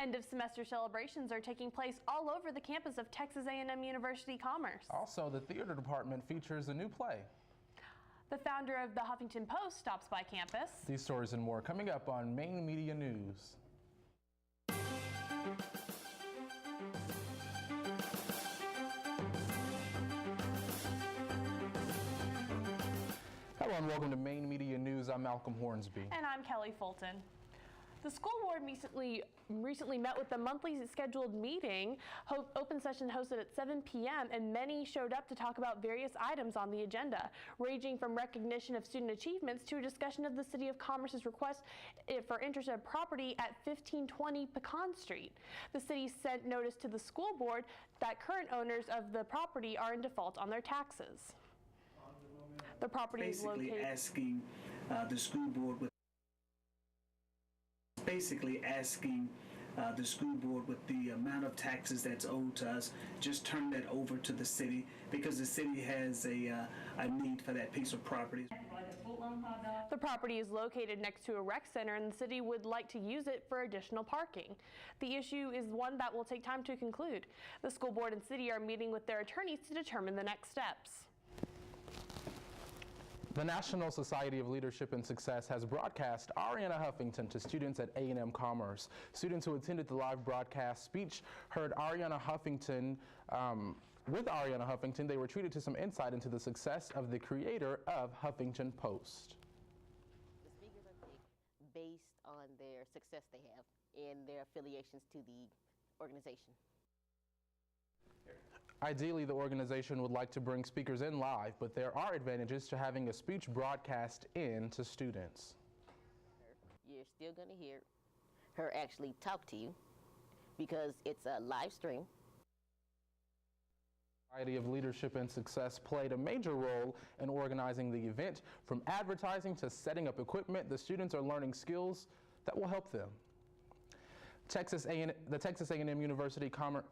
End-of-semester celebrations are taking place all over the campus of Texas A&M University Commerce. Also, the theater department features a new play. The founder of the Huffington Post stops by campus. These stories and more coming up on Maine Media News. Hello and welcome to Maine Media News. I'm Malcolm Hornsby. And I'm Kelly Fulton. The school board recently met with the monthly scheduled meeting, open session hosted at 7 p.m., and many showed up to talk about various items on the agenda, ranging from recognition of student achievements to a discussion of the City of Commerce's request for interest in property at 1520 Pecan Street. The city sent notice to the school board that current owners of the property are in default on their taxes. The property is located... asking the school board with the amount of taxes that's owed to us, just turn that over to the city because the city has a need for that piece of property. The property is located next to a rec center and the city would like to use it for additional parking. The issue is one that will take time to conclude. The school board and city are meeting with their attorneys to determine the next steps. The National Society of Leadership and Success has broadcast Ariana Huffington to students at A&M Commerce. Students who attended the live broadcast speech heard Ariana Huffington. With Ariana Huffington, they were treated to some insight into the success of the creator of Huffington Post. The speakers are picked based on their success they have and their affiliations to the organization. Ideally, the organization would like to bring speakers in live, but there are advantages to having a speech broadcast in to students. You're still going to hear her actually talk to you because it's a live stream. Society of Leadership and Success played a major role in organizing the event. From advertising to setting up equipment, the students are learning skills that will help them. The Texas A&M University Commerce.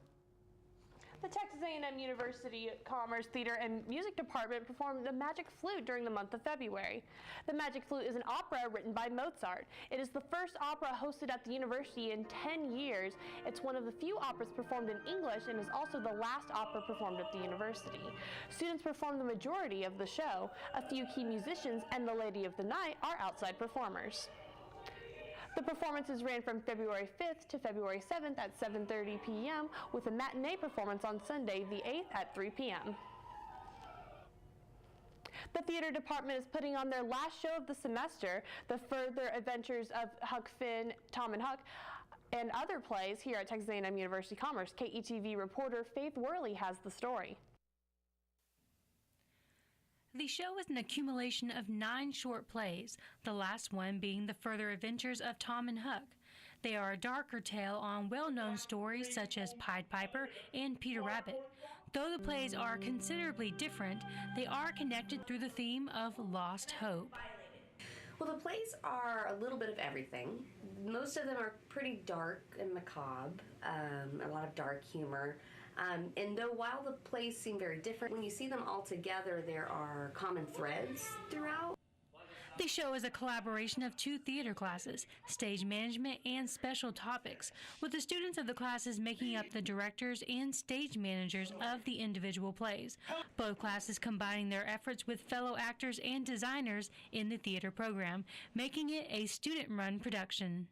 The Texas A&M University Commerce Theater and Music Department performed the Magic Flute during the month of February. The Magic Flute is an opera written by Mozart. It is the first opera hosted at the university in 10 years. It's one of the few operas performed in English and is also the last opera performed at the university. Students performed the majority of the show. A few key musicians and the Lady of the Night are outside performers. The performances ran from February 5th to February 7th at 7:30 p.m. with a matinee performance on Sunday the 8th at 3 p.m. The theater department is putting on their last show of the semester, The Further Adventures of Huck Finn, Tom and Huck, and other plays here at Texas A&M University Commerce. KETV reporter Faith Worley has the story. The show is an accumulation of 9 short plays, the last one being The Further Adventures of Tom and Huck. They are a darker tale on well-known stories such as Pied Piper and Peter Rabbit. Though the plays are considerably different, they are connected through the theme of lost hope. Well, the plays are a little bit of everything. Most of them are pretty dark and macabre, a lot of dark humor. And though while the plays seem very different, when you see them all together, there are common threads throughout. The show is a collaboration of 2 theater classes, stage management and special topics, with the students of the classes making up the directors and stage managers of the individual plays, both classes combining their efforts with fellow actors and designers in the theater program, making it a student-run production.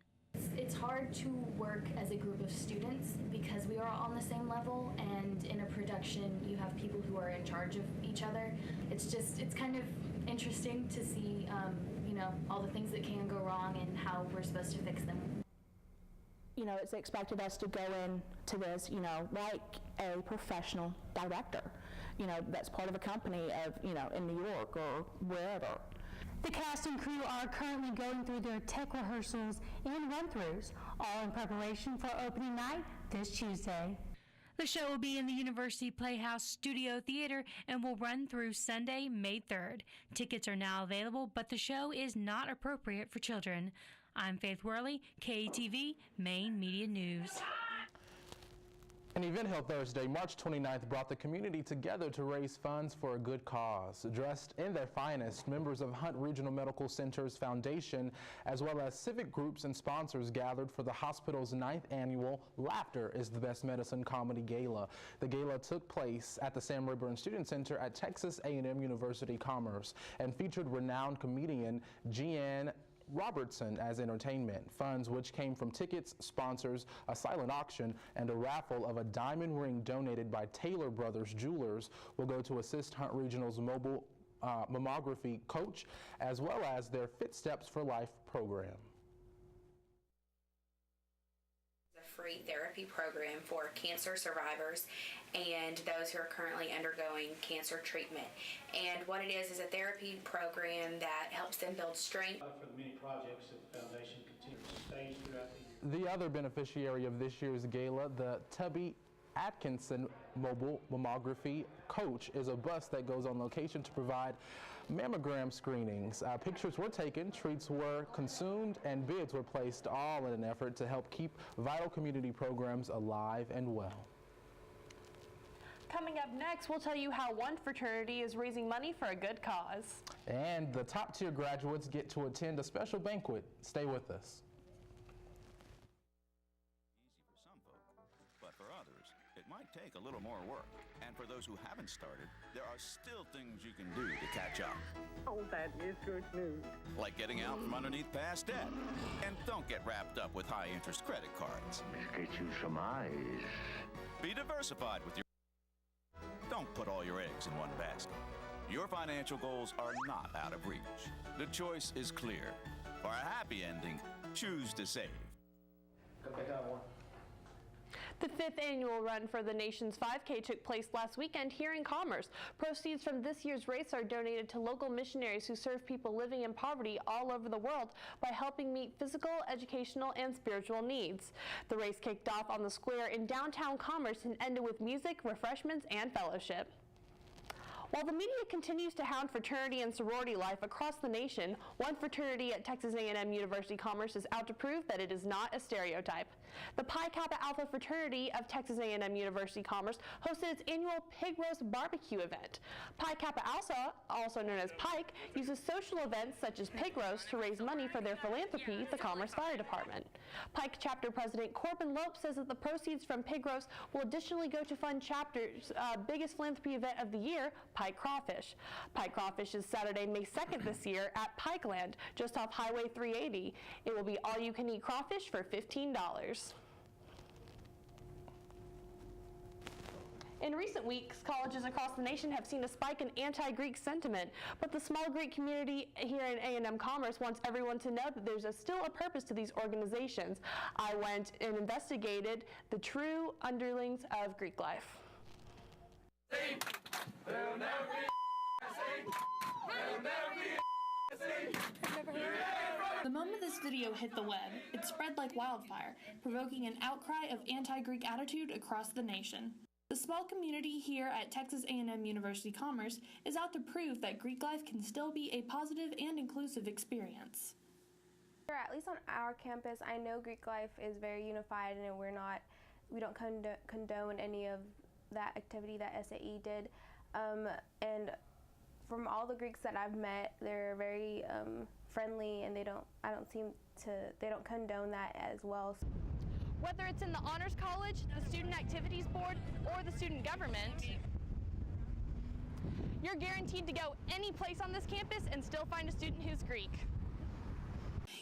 It's hard to work as a group of students because we are all on the same level, and in a production you have people who are in charge of each other. It's kind of interesting to see, all the things that can go wrong and how we're supposed to fix them. It's expected us to go into this, like a professional director, that's part of a company of, in New York or wherever. The cast and crew are currently going through their tech rehearsals and run-throughs, all in preparation for opening night this Tuesday. The show will be in the University Playhouse Studio Theater and will run through Sunday, May 3rd. Tickets are now available, but the show is not appropriate for children. I'm Faith Worley, KETV, Maine Media News. An event held Thursday, March 29th, brought the community together to raise funds for a good cause. Dressed in their finest, members of Hunt Regional Medical Center's foundation, as well as civic groups and sponsors, gathered for the hospital's 9th annual Laughter is the Best Medicine Comedy Gala. The gala took place at the Sam Rayburn Student Center at Texas A&M University Commerce and featured renowned comedian Jeanne Robertson as entertainment. Funds, which came from tickets, sponsors, a silent auction, and a raffle of a diamond ring donated by Taylor Brothers Jewelers, will go to assist Hunt Regional's mobile mammography coach, as well as their Fit Steps for Life program. Free therapy program for cancer survivors and those who are currently undergoing cancer treatment. And what it is a therapy program that helps them build strength. For the many projects that the foundation continues to stage throughout the year. The other beneficiary of this year's gala, the Tubby Atkinson Mobile Mammography Coach, is a bus that goes on location to provide mammogram screenings. Pictures were taken, treats were consumed, and bids were placed, all in an effort to help keep vital community programs alive and well. Coming up next, we'll tell you how one fraternity is raising money for a good cause. And the top-tier graduates get to attend a special banquet. Stay with us. Easy for some folk, but for others, it might take a little more work. And for those who haven't started, there are still things you can do to catch up. Oh, that is good news. Like getting out from underneath past debt. And don't get wrapped up with high-interest credit cards. Get you some eyes. Be diversified with your... Don't put all your eggs in one basket. Your financial goals are not out of reach. The choice is clear. For a happy ending, choose to save. Okay, that one. The 5th annual run for the nation's 5K took place last weekend here in Commerce. Proceeds from this year's race are donated to local missionaries who serve people living in poverty all over the world by helping meet physical, educational, and spiritual needs. The race kicked off on the square in downtown Commerce and ended with music, refreshments, and fellowship. While the media continues to hound fraternity and sorority life across the nation, one fraternity at Texas A&M University Commerce is out to prove that it is not a stereotype. The Pi Kappa Alpha fraternity of Texas A&M University Commerce hosted its annual Pig Roast Barbecue event. Pi Kappa Alpha, also known as Pike, uses social events such as pig roast to raise money for their philanthropy, the Commerce Fire Department. Pike Chapter President Corbin Lope says that the proceeds from pig roast will additionally go to fund Chapter's biggest philanthropy event of the year, Pike Crawfish. Pike Crawfish is Saturday, May 2nd this year at Pikeland, just off Highway 380. It will be all-you-can-eat crawfish for $15. In recent weeks, colleges across the nation have seen a spike in anti-Greek sentiment, but the small Greek community here in A&M Commerce wants everyone to know that there's still a purpose to these organizations. I went and investigated the true underlings of Greek life. The moment this video hit the web, it spread like wildfire, provoking an outcry of anti-Greek attitude across the nation. The small community here at Texas A&M University Commerce is out to prove that Greek life can still be a positive and inclusive experience. At least on our campus, I know Greek life is very unified, and we don't condone any of that activity that SAE did. And from all the Greeks that I've met, they're very friendly, and they don't condone that as well. Whether it's in the Honors College, the Student Activities Board, or the student government, you're guaranteed to go any place on this campus and still find a student who's Greek.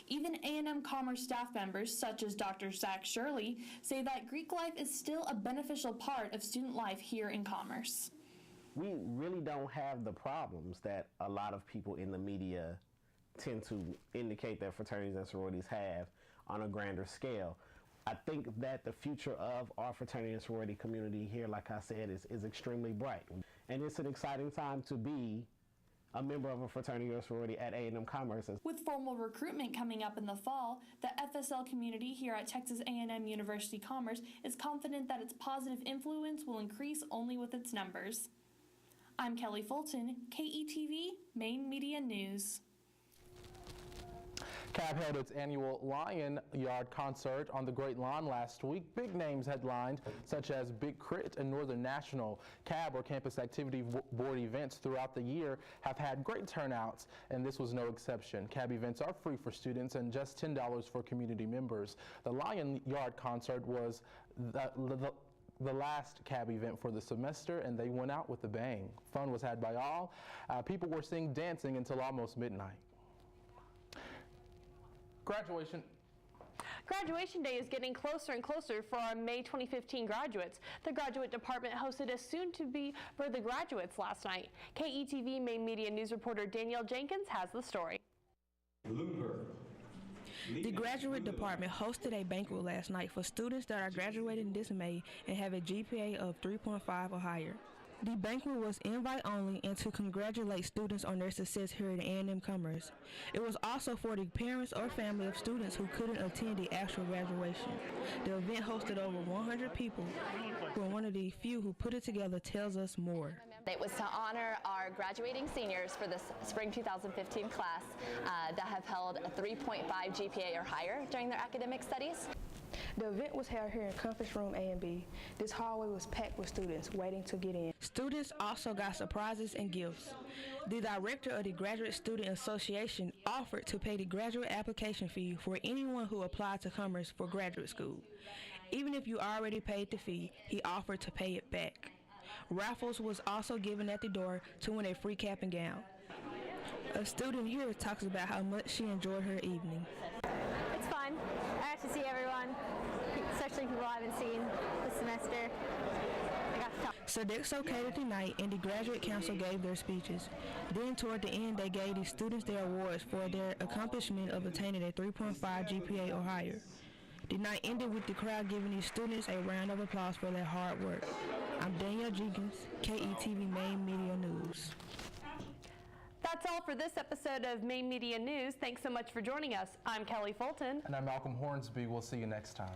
Even A&M Commerce staff members, such as Dr. Zach Shirley, say that Greek life is still a beneficial part of student life here in Commerce. We really don't have the problems that a lot of people in the media tend to indicate that fraternities and sororities have on a grander scale. I think that the future of our fraternity and sorority community here, like I said, is extremely bright. And it's an exciting time to be a member of a fraternity or sorority at A&M Commerce. With formal recruitment coming up in the fall, the FSL community here at Texas A&M University Commerce is confident that its positive influence will increase only with its numbers. I'm Kelly Fulton, KETV, Maine Media News. CAB held its annual Lion Yard concert on the Great Lawn last week. Big names headlined, such as Big Crit and Northern National. CAB, or Campus Activity Board events throughout the year, have had great turnouts, and this was no exception. CAB events are free for students and just $10 for community members. The Lion Yard concert was the last CAB event for the semester, and they went out with a bang. Fun was had by all. People were seen dancing until almost midnight. Graduation day is getting closer and closer for our May 2015 graduates. The graduate department hosted a soon-to-be for the graduates last night. KETV Main Media News reporter Danielle Jenkins has the story. The graduate department hosted a banquet last night for students that are graduating this May and have a GPA of 3.5 or higher. The banquet was invite only and to congratulate students on their success here at A&M Commerce. It was also for the parents or family of students who couldn't attend the actual graduation. The event hosted over 100 people, who are one of the few who put it together, tells us more. It was to honor our graduating seniors for this spring 2015 class that have held a 3.5 GPA or higher during their academic studies. The event was held here in Conference Room A and B. This hallway was packed with students waiting to get in. Students also got surprises and gifts. The director of the Graduate Student Association offered to pay the graduate application fee for anyone who applied to Commerce for graduate school. Even if you already paid the fee, he offered to pay it back. Raffles was also given at the door to win a free cap and gown. A student here talks about how much she enjoyed her evening. It's fun. I got to see everyone, especially people I haven't seen this semester. I got to talk. Sodexo catered tonight, and the graduate council gave their speeches. Then toward the end, they gave the students their awards for their accomplishment of attaining a 3.5 GPA or higher. The night ended with the crowd giving these students a round of applause for their hard work. I'm Danielle Jenkins, KETV Main Media News. That's all for this episode of Main Media News. Thanks so much for joining us. I'm Kelly Fulton. And I'm Malcolm Hornsby. We'll see you next time.